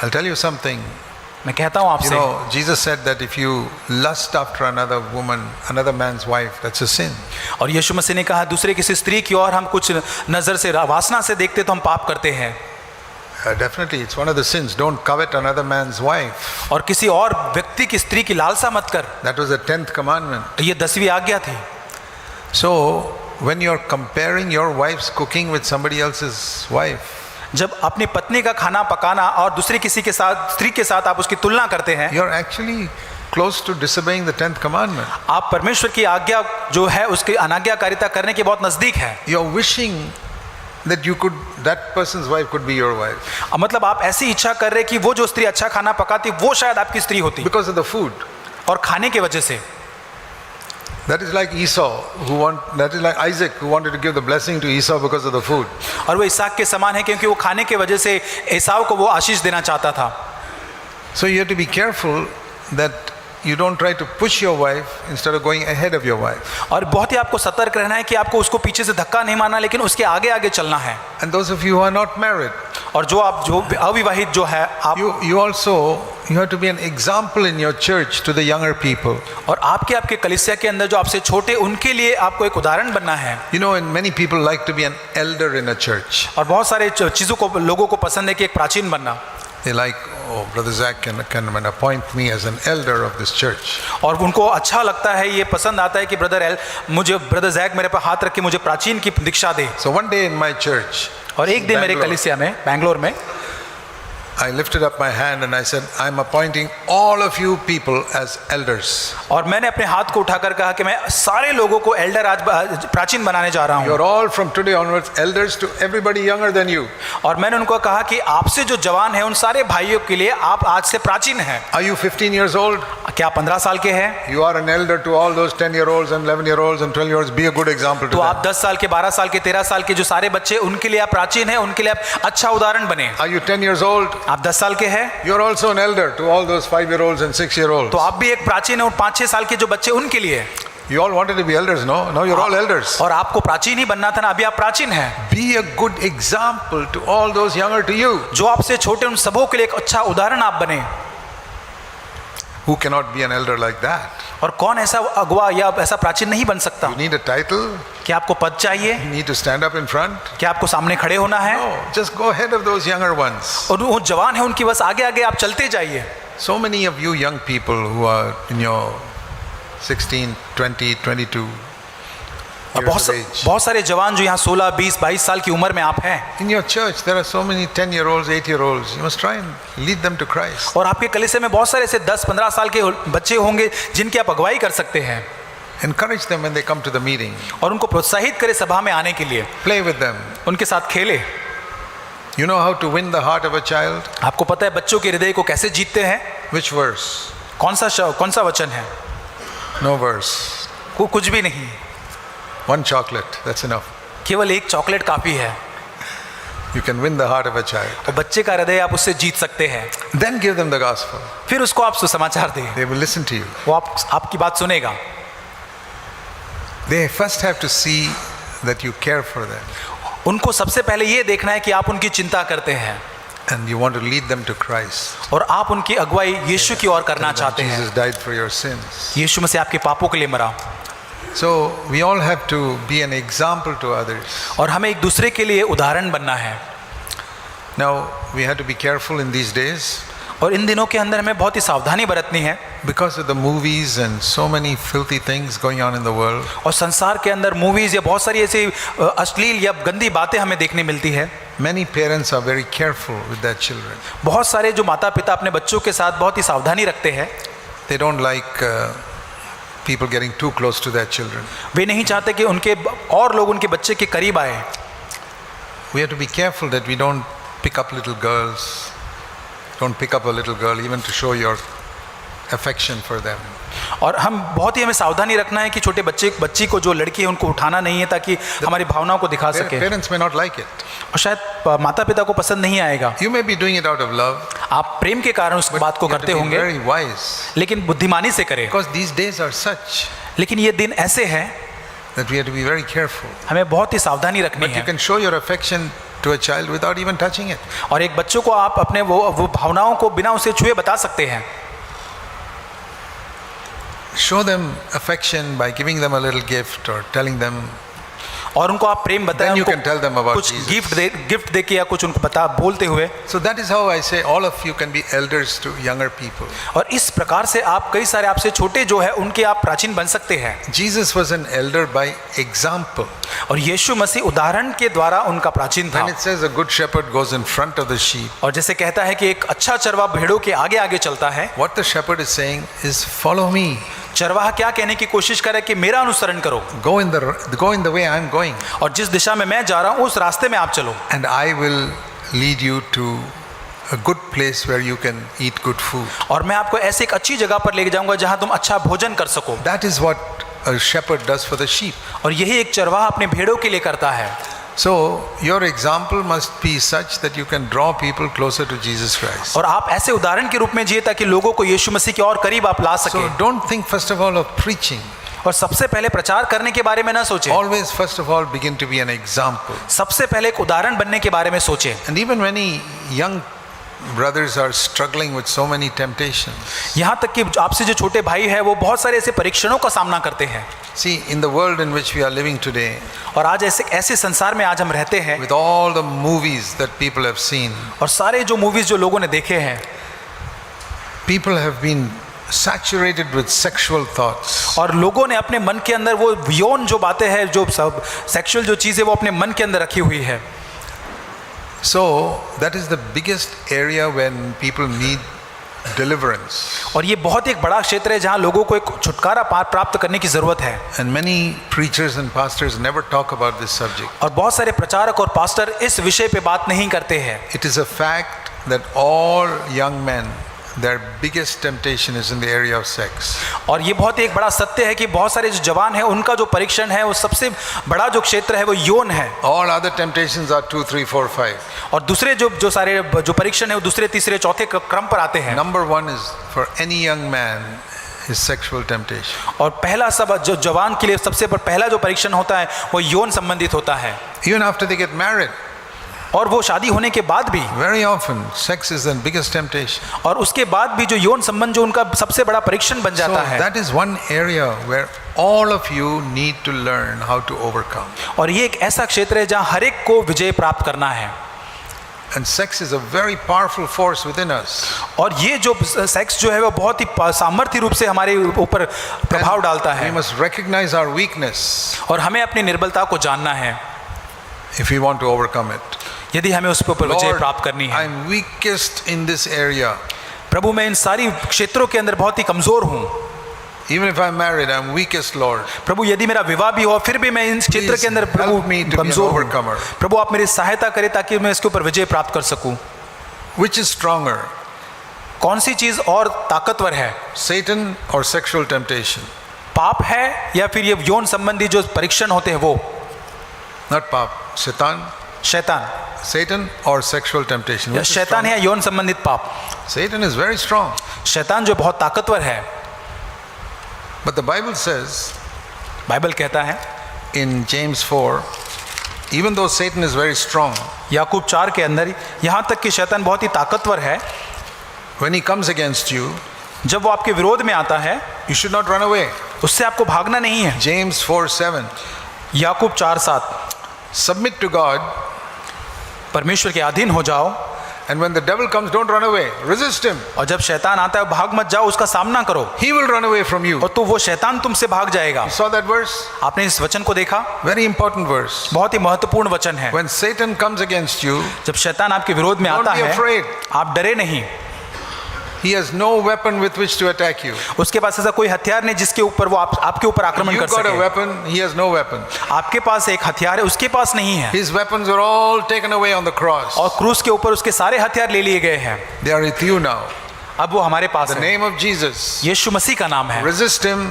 I'll tell you something. मैं कहता हूँ You आपसे, know, Jesus said that if you lust after another woman, another man's wife, that's a sin. और यीशु मसीह ने कहा दूसरे किसी स्त्री की ओर हम कुछ नजर से वासना से देखते तो हम पाप करते हैं। Definitely, it's one of the sins. Don't covet another man's wife. और किसी और व्यक्ति की स्त्री की लालसा मत कर, That was the 10th commandment. ये 10वीं आज्ञा थी। So, when you're comparing your wife's cooking with somebody else's wife, जब अपनी पत्नी का खाना पकाना और दूसरी किसी के साथ स्त्री के साथ आप उसकी तुलना करते हैं, you're actually close to disobeying the 10th commandment. आप परमेश्वर की आज्ञा जो है उसकी अनाज्ञाकारिता करने के बहुत नजदीक है। You're wishing that person's wife could be your wife. मतलब आप ऐसी इच्छा कर रहे कि वो जो स्त्री अच्छा खाना पकाती वो शायद आपकी स्त्री होती, Because of the food. और खाने की वजह से। That is like Isaac who wanted to give the blessing to Esau because of the food. और वो इसहाक के समान है क्योंकि वो खाने की वजह से एसाव को वो आशीष देना चाहता था। So you have to be careful that you don't try to push your wife instead of going ahead of your wife. और बहुत ही आपको सतर्क रहना है कि आपको उसको पीछे से धक्का नहीं मारना, लेकिन उसके आगे आगे चलना है। And those of you who are not married, और जो अविवाहित जो है आप, you have to be an example in your church to the younger people. और आपके कलीसिया के अंदर जो आपसे छोटे उनके लिए आपको एक उदाहरण बनना है। You know, and many people like to be an elder in a church. और बहुत सारे चीजों को लोगों को पसंद है कि एक प्राचीन बनना। They like, oh, Brother Zach can appoint me as an elder of this church. और उनको अच्छा लगता है, ये पसंद आता है कि ब्रदर जैक मेरे पर हाथ रख के मुझे प्राचीन की दीक्षा दे। So one day in my church, और एक दिन मेरे कलीसिया में बैंगलोर में I lifted up my hand and I said, I'm appointing all of you people as elders. और मैंने अपने हाथ को उठाकर कहा कि मैं सारे लोगों को एल्डर आज प्राचीन बनाने जा रहा हूँ। You're all from today onwards elders to everybody younger than you. और मैंने उनको कहा कि आपसे जो जवान है उन सारे भाइयों के लिए आप आज से प्राचीन हैं। Are you 15 years old? क्या 15 साल के हैं? You are an elder to all those 10-year-olds and 11-year-olds and 12-year-olds. Be a good example to तो them. आप 10 साल के, 12 साल के, 13 साल के जो सारे बच्चे उनके लिए आप प्राचीन हैं, उनके लिए आप अच्छा उदाहरण बने। Are you 10 years old? आप 10 साल के हैं? You're also an elder to all those 5-year-olds and 6-year-olds. तो आप भी एक प्राचीन है और 5-6 साल के जो बच्चे उनके लिए। You all wanted to be elders, no? Now you're all elders. और आपको प्राचीन ही बनना था ना, अभी आप प्राचीन हैं। Be a good example to all those younger to you. जो आपसे छोटे उन सबों के लिए एक अच्छा उदाहरण आप बने। Who cannot be an elder like that? और कौन ऐसा अगुवा या ऐसा प्राचीन नहीं बन सकता? You need a title? क्या आपको पद चाहिए? You need to stand up in front? क्या आपको सामने खड़े होना है? No, just go ahead of those younger ones. और वो जवान है उनकी बस आगे आगे आप चलते जाइए। So many of you young people who are in your 16, 20, 22 और years of age. बहुत सारे जवान जो यहाँ 16, 20, 22 साल की उम्र में आप हैं। In your church there are so many 10-year-olds, 8-year-olds. You must try and lead them to Christ. और आपके कलीसिया में बहुत सारे ऐसे 10-15 साल के बच्चे होंगे जिनकी आप अगुवाई कर सकते हैं। Encourage them when they come to the meeting. और उनको प्रोत्साहित करें सभा में आने के लिए। Play with them. उनके साथ खेले। You know how to win the heart of a child? आपको पता है बच्चों के हृदय को कैसे जीतते हैं? Which verse? कौन सा वचन है? No verse. कुछ भी नहीं, One chocolate, that's enough. केवल एक चॉकलेट काफी है। You can win the heart of a child. तो बच्चे का हृदय आप उससे जीत सकते हैं। Then give them the gospel. फिर उसको आप सुसमाचार दें, They will listen to you. वो आपकी बात सुनेगा। They first have to see that you care for them. उनको सबसे पहले ये देखना है कि आप उनकी चिंता करते हैं And you want to lead them to Christ. और आप उनकी अगुवाई यीशु की ओर करना चाहते हैं। Jesus died for your sins. यीशु मसीह आपके पापों के लिए मरा। So we all have to be an example to others. और हमें एक दूसरे के लिए उदाहरण बनना है। Now we have to be careful in these days. और इन दिनों के अंदर हमें बहुत ही सावधानी बरतनी है। Because of the movies and so many filthy things going on in the world. और संसार के अंदर मूवीज या बहुत सारी ऐसी अश्लील या गंदी बातें हमें देखने मिलती है। Many parents are very careful with their children. बहुत सारे जो माता पिता अपने बच्चों के साथ बहुत ही सावधानी रखते हैं। They don't like people getting too close to their children. वे नहीं चाहते कि उनके और लोग उनके बच्चे के करीब आए। We have to be careful that we don't pick up little girls. Don't pick up a little girl even to show your affection for them. और हम बहुत ही हमें सावधानी रखना है कि छोटे बच्ची को जो लड़की है उनको उठाना नहीं है ताकि हमारी भावनाओं को दिखा सके। Parents may not like it. और शायद माता पिता को पसंद नहीं आएगा। You may be doing it out of love. आप प्रेम के कारण उस बात को You have करते to be होंगे, very wise. लेकिन बुद्धिमानी से करें। Because these days are such लेकिन ये दिन ऐसे हैं that we have to be very careful. हमें बहुत ही सावधानी रखनी But you है। can show your affection to a child without even touching it. और एक बच्चों को आप अपने वो भावनाओं को बिना उसे छुए बता सकते हैं. Show them affection by giving them a little gift or telling them. और उनको आप प्रेम बताएं, Then you उनको can tell them about कुछ Jesus. गिफ्ट दे के या कुछ उनको बोलते हुए. So that is how I say all of you can be elders to younger people. और इस प्रकार से आप कई सारे आपसे छोटे जो है उनके आप प्राचीन बन सकते हैं. Jesus was an elder by example. और यीशु मसीह उदाहरण के द्वारा उनका प्राचीन था. When it says a good shepherd goes in front of the sheep, और जैसे कहता है कि एक अच्छा चरवाहा भेड़ों के आगे आगे चलता है, what the shepherd is saying is follow me. चरवाहा क्या कहने की कोशिश करे कि मेरा अनुसरण करो. Go in the way I am going. और जिस दिशा में मैं जा रहा हूँ उस रास्ते में आप चलो. And I will lead you to a good place where you can eat good food. और मैं आपको ऐसे एक अच्छी जगह पर लेके जाऊंगा जहां तुम अच्छा भोजन कर सको. That is what a shepherd does for the sheep. और यही एक चरवाहा अपने भेड़ों के लिए करता है. So your example must be such that you can draw people closer to Jesus Christ. और आप ऐसे उदाहरण के रूप में जिए ताकि लोगों को यीशु मसीह के और करीब आप ला सके. So don't think first of all of preaching. और सबसे पहले प्रचार करने के बारे में ना सोचें. Always first of all begin to be an example. सबसे पहले एक उदाहरण बनने के बारे में सोचें. And even many young brothers are struggling with so many temptations. यहाँ तक कि आपसे जो छोटे भाई है वो बहुत सारे ऐसे परीक्षणों का सामना करते हैं. See, in the world in which we are living today, और आज ऐसे संसार में आज हम रहते हैं, with all the movies that people have seen, और सारे जो मूवीज जो लोगों ने देखे हैं, people have been saturated with sexual thoughts. और लोगों ने अपने मन के अंदर वो यौन जो बातें हैं, जो सब सेक्सुअल जो चीजें वो अपने मन के अंदर रखी हुई है. So that is the biggest area when people need deliverance. और ये बहुत एक बड़ा क्षेत्र है जहाँ लोगों को एक छुटकारा प्राप्त करने की जरूरत है. And many preachers and pastors never talk about this subject. और बहुत सारे प्रचारक और पास्टर इस विषय पे बात नहीं करते हैं. It is a fact that all young men, their biggest temptation is in the area of sex. और ये बहुत एक बड़ा सत्य है कि बहुत सारे जो जवान हैं उनका जो परीक्षण है वो सबसे बड़ा जो क्षेत्र है वो यौन है. All other temptations are 2, 3, 4, 5. और दूसरे जो सारे जो परीक्षण है वो दूसरे तीसरे चौथे क्रम पर आते हैं. Number 1 is for any young man is sexual temptation. और पहला सब जो जवान के लिए सबसे पहला जो परीक्षण होता है वो यौन संबंधित होता है. Even after they get married, और वो शादी होने के बाद भी very often sex is the biggest temptation. और उसके बाद भी जो यौन संबंध जो उनका सबसे बड़ा परीक्षण बन जाता है. That is one area where all of you need to learn how to overcome. और ये एक ऐसा क्षेत्र है जहाँ हर एक को विजय प्राप्त करना है. And sex is a very powerful force within us. और ये जो सेक्स जो है वो बहुत ही सामर्थ्य रूप से हमारे ऊपर प्रभाव डालता है. We must recognize our weakness. और हमें अपनी निर्बलता को जानना है if we want to overcome it. यदि हमें उस पर विजय Lord, प्राप्त करनी है. I'm weakest in this area. प्रभु मैं इन सारी क्षेत्रों के अंदर बहुत ही कमजोर हूँ. Even if I'm married, I'm weakest, Lord. प्रभु यदि मेरा विवाह भी हो फिर भी मैं इन क्षेत्र के अंदर प्रभु कमजोर हूँ. प्रभु आप मेरी सहायता करें ताकि मैं इसके ऊपर विजय प्राप्त कर सकूं. Which is stronger? कौन सी चीज और ताकतवर है? Satan or sexual temptation? पाप है या फिर ये यौन संबंधी जो परीक्षण होते हैं वो? Not पाप, शैतान. शैतान. Satan or sexual temptation? या शैतान है या यौन संबंधित पाप? Satan is very strong. शैतान जो बहुत ताकतवर है. But the Bible says, Bible कहता है in James 4, even though Satan is very strong, याकूब 4 के अंदर यहाँ तक कि शैतान बहुत ही ताकतवर है, when he comes against you, जब वो आपके विरोध में आता है you should not run away. उससे आपको भागना नहीं है. James 4:7. Yakub 4:7 Submit to God, परमेश्वर के अधीन हो जाओ. and when the devil comes, don't run away. Resist him. और जब शैतान आता है भाग मत जाओ, उसका सामना करो. He will run away from you. और तो वो शैतान तुमसे भाग जाएगा. You saw that verse? आपने इस वचन को देखा? Very important verse. बहुत ही महत्वपूर्ण वचन है. When Satan comes against you, जब शैतान आपके विरोध में don't आता be है afraid. आप डरे नहीं. He has no weapon with which to attack you. उसके पास ऐसा कोई हथियार नहीं जिसके ऊपर वो आपके ऊपर आक्रमण You कर got a सके. weapon, he has no weapon. आपके पास एक हथियार है, उसके पास नहीं है. His weapons were all taken away on the cross. और क्रूस के ऊपर उसके सारे हथियार ले लिए गए हैं. They are with you now. अब वो हमारे पास The है. name of Jesus. यीशु मसीह का नाम है. Resist him.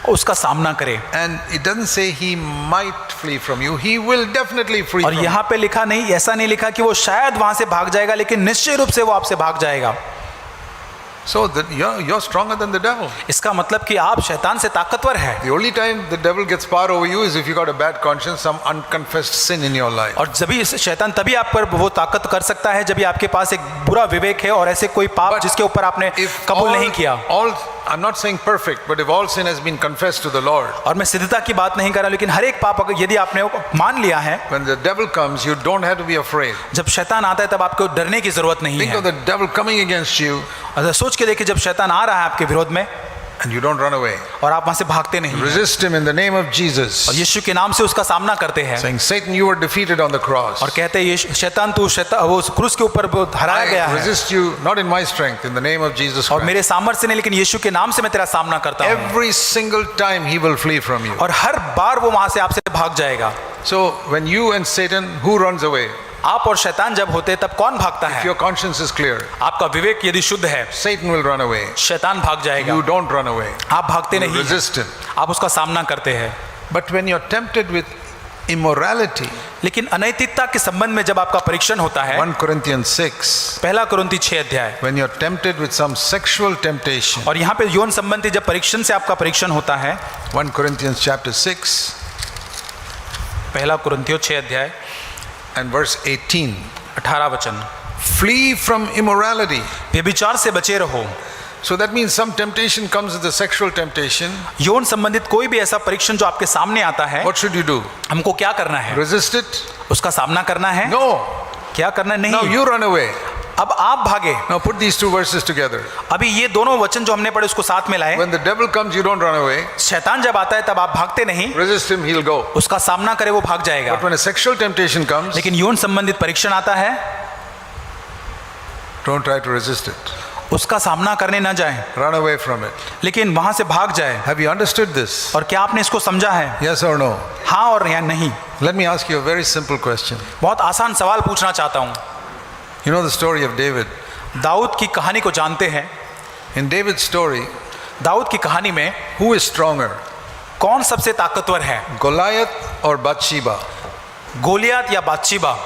उसका सामना करें. And it doesn't say he might flee from you. He will definitely flee और from you. यहाँ पे लिखा नहीं, ऐसा नहीं लिखा कि वो शायद वहां से भाग जाएगा, लेकिन निश्चय रूप से वो आपसे भाग जाएगा. So that you're stronger than the devil. इसका मतलब कि आप शैतान से ताकतवर है। The only time the devil gets power over you is if you got a bad conscience, some unconfessed sin in your life. और जब शैतान तभी आप पर वो ताकत कर सकता है जब आपके पास एक बुरा विवेक है और ऐसे कोई पाप जिसके ऊपर आपने कबूल नहीं किया। I'm not saying perfect, but if all sin has been confessed to the Lord, और मैं सिद्धता की बात नहीं कर रहा, लेकिन हर एक पाप अगर यदि आपने मान लिया है, when the devil comes, you don't have to be afraid. जब शैतान आता है तब आपको डरने की जरूरत नहीं Think है। of the devil coming against you, सोच के देखिए जब शैतान आ रहा है आपके विरोध में and you don't run away. और आप वहां से भागते नहीं, Resist him in the name of Jesus. और यीशु के नाम से उसका सामना करते हैं, Saying, Satan, you were defeated on the cross. और कहते हैं शैतान तू वो क्रूस के ऊपर हराया गया I है, resist you not in my strength, in the name of Jesus और Christ. मेरे सामर्थ्य से नहीं लेकिन यीशु के नाम से मैं तेरा सामना करता हूँ। Every single time he will flee from you. और हर बार वो वहां से आपसे भाग जाएगा। So when you and Satan, who runs away? आप और शैतान जब होते तब कौन भागता If है? your conscience is clear, आपका विवेक यदि शुद्ध है, Satan will run away. शैतान भाग जाएगा। You don't run away. आप भागते You नहीं, resist him. आप उसका सामना करते हैं। But when you're tempted with immorality, लेकिन अनैतिकता के संबंध में जब आपका परीक्षण होता है, 1 Corinthians 6, पहला कुरिन्ती 6 अध्याय, when you're tempted with some sexual temptation, और यहाँ पे यौन संबंधी जब परीक्षण से आपका परीक्षण होता है, 1 Corinthians chapter 6 पहला कुरिन्तियों 6 अध्याय and verse 18, 18 वचन, flee from immorality. व्यभिचार से बचे रहो। So that means some temptation comes with the sexual temptation. यौन संबंधित कोई भी ऐसा परीक्षण जो आपके सामने आता है, What should you do? हमको क्या करना है? Resist it? उसका सामना करना है? No. क्या करना नहीं? Now you run away. अब आप भागे। Now put these two verses together. अभी ये दोनों वचन जो हमने पढ़े उसको साथ में लाए। When the devil comes, you don't run away. शैतान जब आता है तब आप भागते नहीं, Resist him, he'll go. उसका सामना करे वो भाग जाएगा। But when a sexual temptation comes, लेकिन यौन संबंधित परीक्षण आता है, don't try to resist it. उसका सामना करने ना जाए, Run away from it. लेकिन वहां से भाग जाए। Have you understood this? और क्या आपने इसको समझा है? Yes or no? हाँ और या नहीं? Let me ask you a very simple question. बहुत आसान सवाल पूछना चाहता हूँ। You know the story of David. Dawood की कहानी को जानते हैं। In David's story, दाऊद की कहानी में who is stronger? कौन सबसे ताकतवर है? Goliath or Bathsheba? गोलियत या बातशीबा?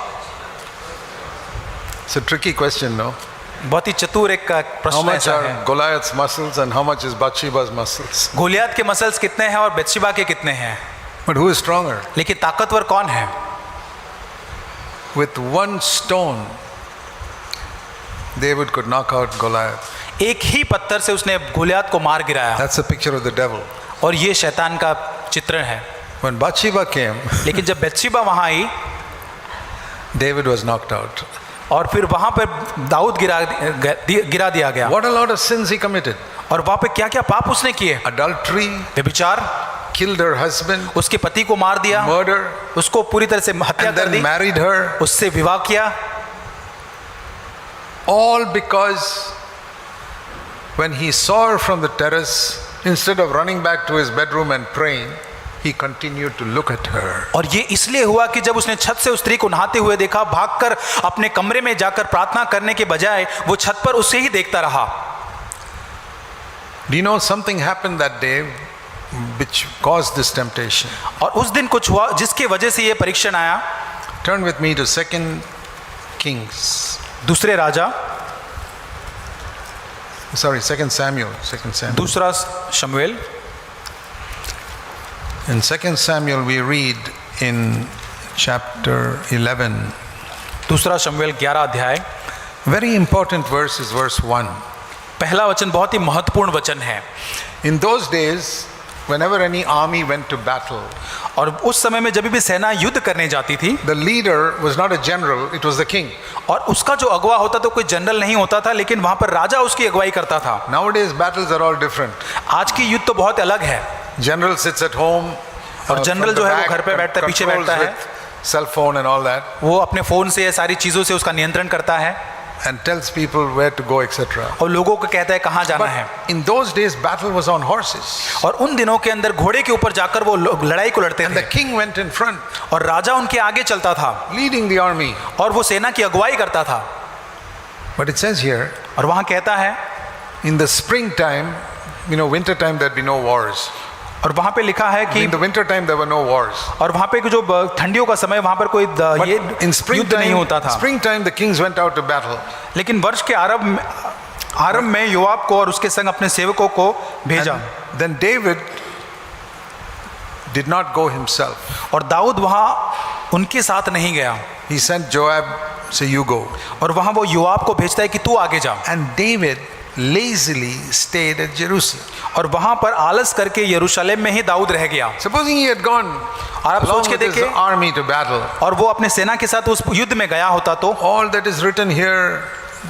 It's a tricky question, no? बहुत ही चतुर एक How प्रश्न much ऐसा are है। Goliath's muscles and how much is Bathsheba's muscles? Goliath के मसल्स कितने हैं और बेतशीबा के कितने हैं? But who is stronger? लेकिन ताकतवर कौन है? With one stone, David could knock out Goliath. एक ही पत्थर से उसने गोलियत को मार गिराया। That's a picture of the devil. और ये शैतान का चित्रण है। When Bathsheba came, लेकिन जब बेतशीबा वहां आई David was knocked out. और फिर वहां पर दाऊद गिरा दिया गया। What a lot of sins he committed. और वहां पे क्या क्या पाप उसने किए? Adultery, व्यभिचार, killed her husband, उसके पति को मार दिया, murder, उसको पूरी तरह से हत्या and कर then दी, married her. उससे विवाह किया। All because when he saw her from the terrace, instead of running back to his bedroom and praying, he continued to look at her. और ये इसलिए हुआ कि जब उसने छत से उस स्त्री को नहाते हुए देखा, भागकर अपने कमरे में जाकर प्रार्थना करने के बजाय वो छत पर उसे ही देखता रहा। Do you know something happened that day which caused this temptation? और उस दिन कुछ हुआ जिसकी वजह से ये परीक्षण आया। Turn with me to 2 Kings. दूसरे राजा, Sorry, 2 Samuel. 2 Samuel. दूसरा शमूएल। In 2 Samuel we read in chapter 11. दूसरा शमूएल 11 अध्याय। Very important verse is verse 1. पहला वचन बहुत ही महत्वपूर्ण वचन है। In those days, whenever any army went to battle, और उस समय में जब भी सेना युद्ध करने जाती थी, the leader was not a general, it was the king. और उसका जो अगवा होता तो कोई जनरल नहीं होता था, लेकिन वहां पर राजा उसकी अगुवाई करता था। Nowadays battles are all different. आज की युद्ध तो बहुत अलग है। General sits at home, और जनरल जो है वो घर पे बैठता है, पीछे बैठता है, cell phone and all that, वो अपने फोन से सारी चीजों से उसका नियंत्रण करता है and tells people where to go, etc. और लोगों को कहता है कहाँ जाना है। But in those days battle was on horses, और उन दिनों के अंदर घोड़े के ऊपर जाकर वो लड़ाई को लड़ते and थे, the king went in front, और राजा उनके आगे चलता था, leading the army. और वो सेना की अगुवाई करता था। But it says here, और वहां कहता है, in the springtime, winter time, there'd be no wars. और वहां पे लिखा है कि In the winter time there were no wars. और वहां पे जो ठंडियों का समय वहां पर कोई But ये in युद्ध नहीं होता था। springtime the kings went out to battle. लेकिन वर्ष के आरंभ आरंभ में योआब को और उसके संग अपने सेवकों को भेजा। And then David did not go himself. और दाऊद वहाँ उनके साथ नहीं गया, He sent Joab, say you go. और वहाँ वो योआब को भेजता है कि तू आगे जा। And David lazily stayed at Jerusalem. और वहाँ पर आलस करके यरूशलेम में ही दाऊद रह गया। Supposing he had gone और आप along सोच के with his देखिए, army to battle. और वो अपने सेना के साथ उस युद्ध में गया होता तो All that is written here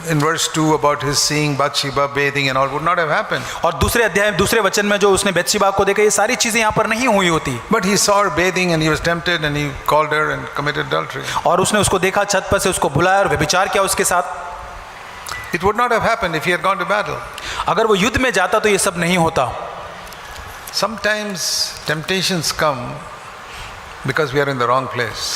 in verse 2 about his seeing Bathsheba bathing and all would not have happened. और दूसरे अध्याय दूसरे वचन में जो उसने बेतशेबा को देखा, ये सारी चीजें यहाँ पर नहीं हुई होती। But he saw her bathing and he was tempted and he called her and committed adultery. और उसने उसको देखा, छत पर से उसको बुलाया और व्यभिचार किया उसके साथ। It would not have happened if he had gone to battle. अगर वो युद्ध में जाता तो ये सब नहीं होता। Sometimes temptations come because we are in the wrong place.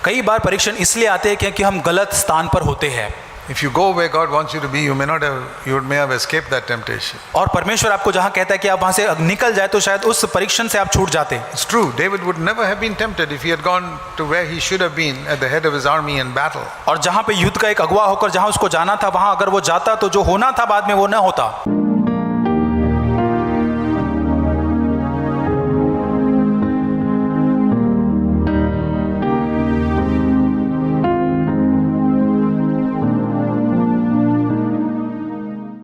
कई बार परीक्षण इसलिए आते हैं क्योंकि हम गलत स्थान पर होते हैं। If you go where God wants you to be, you may have escaped that temptation. और परमेश्वर आपको जहाँ कहता है कि आप वहाँ से निकल जाए तो शायद उस परीक्षण से आप छूट जाते। It's true. David would never have been tempted if he had gone to where he should have been at the head of his army in battle. और जहाँ पे युद्ध का एक अगुवा होकर जहाँ उसको जाना था, वहाँ अगर वो जाता तो जो होना था बाद में वो न होता।